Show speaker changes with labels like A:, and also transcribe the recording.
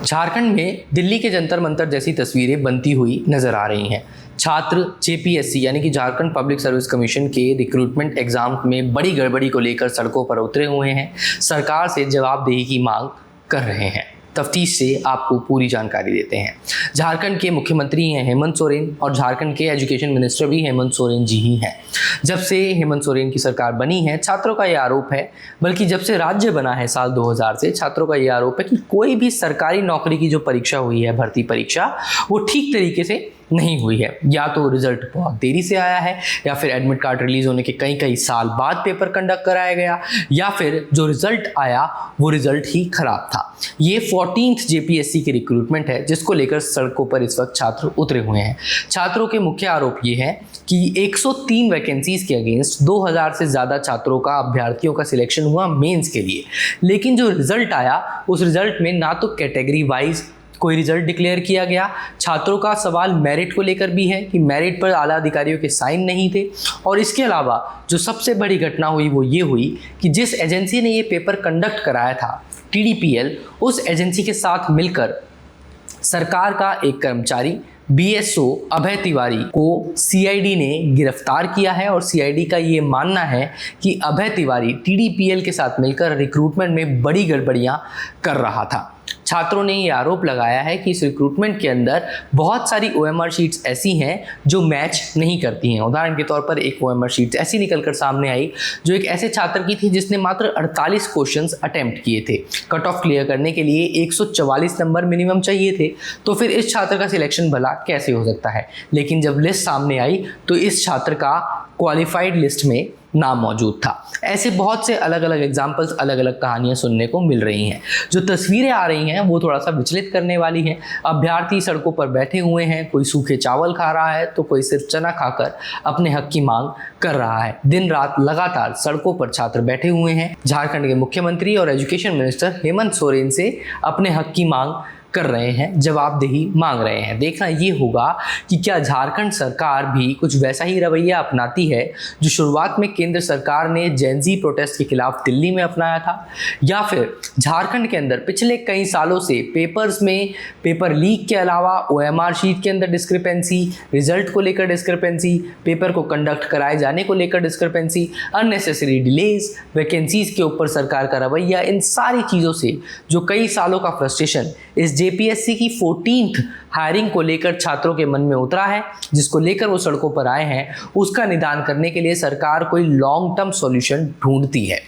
A: झारखंड में दिल्ली के जंतर मंतर जैसी तस्वीरें बनती हुई नजर आ रही हैं। छात्र जेपीएससी यानी कि झारखंड पब्लिक सर्विस कमीशन के रिक्रूटमेंट एग्जाम में बड़ी गड़बड़ी को लेकर सड़कों पर उतरे हुए हैं, सरकार से जवाबदेही की मांग कर रहे हैं। तफ्तीश से आपको पूरी जानकारी देते हैं। झारखंड के मुख्यमंत्री हैं हेमंत सोरेन और झारखंड के एजुकेशन मिनिस्टर भी हेमंत सोरेन जी ही हैं। जब से हेमंत सोरेन की सरकार बनी है, छात्रों का ये आरोप है, बल्कि जब से राज्य बना है साल 2000 से, छात्रों का ये आरोप है कि कोई भी सरकारी नौकरी की जो परीक्षा हुई है, भर्ती परीक्षा, वो ठीक तरीके से नहीं हुई है। या तो रिजल्ट बहुत देरी से आया है, या फिर एडमिट कार्ड रिलीज होने के कई साल बाद पेपर कंडक्ट कराया गया, या फिर जो रिजल्ट आया वो रिजल्ट ही खराब था। ये 14th जेपीएससी की रिक्रूटमेंट है, जिसको लेकर सड़कों पर इस वक्त छात्र उतरे हुए हैं। छात्रों के मुख्य आरोप ये है कि 103 वैकेंसीज के अगेंस्ट 2000 से ज़्यादा छात्रों का, अभ्यर्थियों का सिलेक्शन हुआ मेंस के लिए, लेकिन जो रिजल्ट आया उस रिजल्ट में ना तो कैटेगरी वाइज कोई रिजल्ट डिक्लेयर किया गया। छात्रों का सवाल मेरिट को लेकर भी है कि मेरिट पर आला अधिकारियों के साइन नहीं थे, और इसके अलावा जो सबसे बड़ी घटना हुई वो ये हुई कि जिस एजेंसी ने ये पेपर कंडक्ट कराया था, टीडीपीएल, उस एजेंसी के साथ मिलकर सरकार का एक कर्मचारी बीएसओ अभय तिवारी को सीआईडी ने गिरफ्तार किया है। और सीआईडी का ये मानना है कि अभय तिवारी टीडीपीएल के साथ मिलकर रिक्रूटमेंट में बड़ी गड़बड़ियां कर रहा था। छात्रों ने ये आरोप लगाया है कि इस रिक्रूटमेंट के अंदर बहुत सारी ओएमआर शीट्स ऐसी हैं जो मैच नहीं करती हैं। उदाहरण के तौर पर एक ओएमआर शीट ऐसी निकलकर सामने आई जो एक ऐसे छात्र की थी जिसने मात्र 48 क्वेश्चंस अटेम्प्ट किए थे। कट ऑफ क्लियर करने के लिए 144 नंबर मिनिमम चाहिए थे, तो फिर इस छात्र का सिलेक्शन भला कैसे हो सकता है। लेकिन जब लिस्ट सामने आई तो इस छात्र का क्वालिफाइड लिस्ट में नाम मौजूद था। ऐसे बहुत से अलग अलग एग्जाम्पल्स, अलग अलग कहानियां सुनने को मिल रही हैं। जो तस्वीरें आ रही हैं वो थोड़ा सा विचलित करने वाली हैं। अभ्यर्थी सड़कों पर बैठे हुए हैं, कोई सूखे चावल खा रहा है तो कोई सिर्फ चना खाकर अपने हक की मांग कर रहा है। दिन रात लगातार सड़कों पर छात्र बैठे हुए हैं, झारखंड के मुख्यमंत्री और एजुकेशन मिनिस्टर हेमंत सोरेन से अपने हक की मांग कर रहे हैं, जवाबदेही मांग रहे हैं। देखना ये होगा कि क्या झारखंड सरकार भी कुछ वैसा ही रवैया अपनाती है जो शुरुआत में केंद्र सरकार ने जेनजी प्रोटेस्ट के खिलाफ दिल्ली में अपनाया था, या फिर झारखंड के अंदर पिछले कई सालों से पेपर्स में पेपर लीक के अलावा ओएमआर शीट के अंदर डिस्क्रिपेंसी, रिजल्ट को लेकर डिस्क्रिपेंसी, पेपर को कंडक्ट कराए जाने को लेकर डिस्क्रिपेंसी, अननेसेसरी डिलेज, वैकेंसीज के ऊपर सरकार का रवैया, इन सारी चीज़ों से जो कई सालों का फ्रस्ट्रेशन इस जेपीएससी की 14th हायरिंग को लेकर छात्रों के मन में उतरा है, जिसको लेकर वो सड़कों पर आए हैं, उसका निदान करने के लिए सरकार कोई लॉन्ग टर्म सॉल्यूशन ढूंढती है।